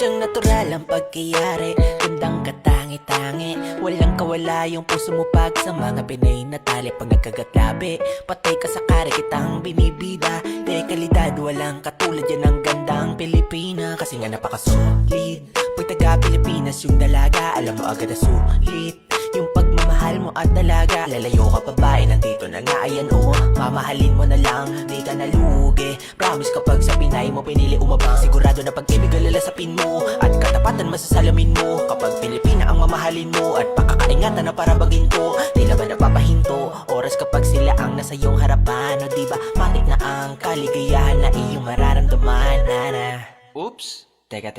siyang natural ang pagkayari. Gandang katangi-tangi, walang kawala yung puso mo pag sa mga Pinay na tali. Pag nagkagatlabi, patay ka sa kare, kitang binibida. De kalidad, walang katulad yan ang gandang Pilipina. Kasi nga napaka-solid, pag taga-Pilipinas yung dalaga, alam mo agad na sulit yung pagmamahal mo at dalaga. Lalayo ka pa ba? Nandito na nga, ayan o. Mamahalin mo na lang, di ka nalugi. Promise kapag sa Pinay mo pinili umabang, sigurado na pag-ibig alalasapin mo at katapatan masasalamin mo. Kapag Pilipina ang mamahalin mo at pakakaingatan na para bagin ko, tila ba napapahinto oras kapag sila ang nasa iyong harapan? O diba matik na ang kaligayahan na iyong mararamdaman, nana. Oops! Teka.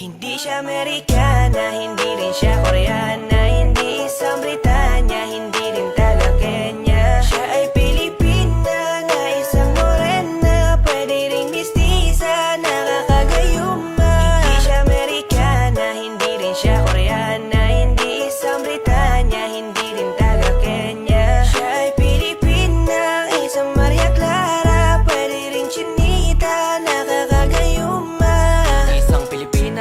Hindi siya Amerikana, hindi rin siya Koreana, hindi isang Britanya, hindi rin taga Kenya. Siya ay Pilipina na isang morena, pwede ring mistisa, nakakagayuma. Hindi siya Amerikana, hindi rin siya Koreana, hindi isang Britanya, hindi rin taga Kenya. Siya ay Pilipina, isang Maria Clara, pwede ring chinita, nakakagayuma.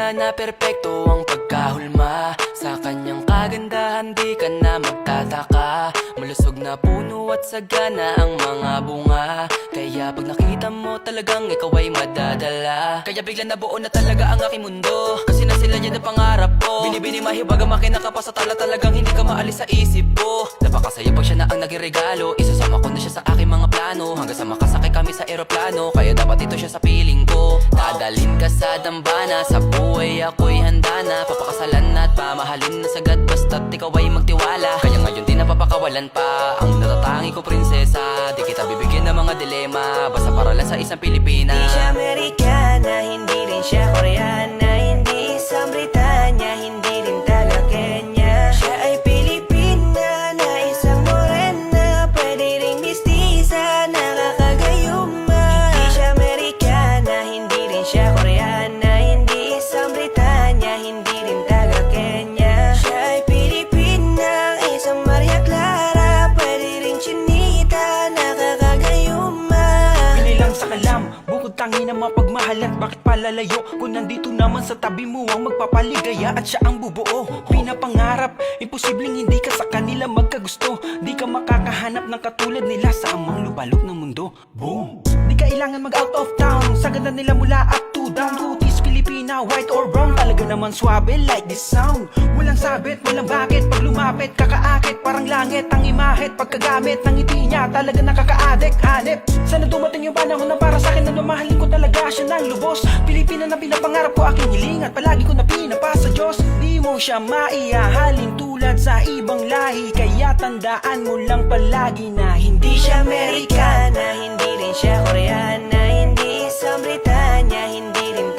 Na perpekto ang pagkahulma, sa kanyang kagandahan di ka na magtataka. Malusog na puno at sagana ang mga bunga, kaya pag nakita mo talagang ikaw ay madadala. Kaya bigla nabuo na talaga ang aking mundo, kasi na sila yan na pangarap ko. Binibini mahibaga makinaka pa sa tala, talagang hindi ka maalis sa isip ko. Napakasaya pag siya na ang naging regalo, isasama ko na siya sa aking mga plano, hanggang sa makasakay kami sa eroplano. Kaya dapat ito siya sa piling ko, dadalin ka sa dambana, sa buhay ako'y handa na. Papakasalan at pamahalin na sagad, basta't ikaw ay magtiwala. Kaya ngayon di napapakawalan pa ang natatangi ko prinsesa. Di kita bibigyan ng mga dilema, basta para lang sa isang Pilipina. Hindi siya Amerikana, hindi rin siya Koreana, hindi isang Britanya, hindi rin taga Kenya. Siya ay Pilipina na isang morena, pwede ring mistisa, nakakagayuma. Hindi siya Amerikana, hindi rin siya Koreana, hindi isang Britanya, hindi rin taga Kenya. Siya ay Pilipina, isang Maria Clara, pwede ring chinita, nakakagayuma. Pinilang sa kalam, bukod tangi na mapagmahalan, bakit palalayo kung nandito naman sa tabi mo ang magpapaligaya at siya ang bubuo. Pinapangarap, imposibleng hindi ka sa kanila magkagusto. Di ka makakahanap ng katulad nila sa amang lubalok ng mundo. Boom! Di kailangan mag out of town, sa ganda nila mula up to down. Rooties, Filipina, white or brown, talaga naman swabe like this sound. Walang sabit, walang bakit, pag lumapit kakaakit, parang langit ang imahit. Pagkagamit ng ngiti niya, talaga nakaka-addict. Hanip, sana dumating yung panahon na para sa akin na mamahalin ko talaga siya ng lubos. Pilipina na pinapangarap ko, aking hiling at palagi ko na pinapasa Diyos. Di mo siya maihahalin tulad sa ibang lahi, kaya tandaan mo lang palagi na hindi siya Amerikana, Hindi rin siya Koreana, hindi isang Britanya, hindi rin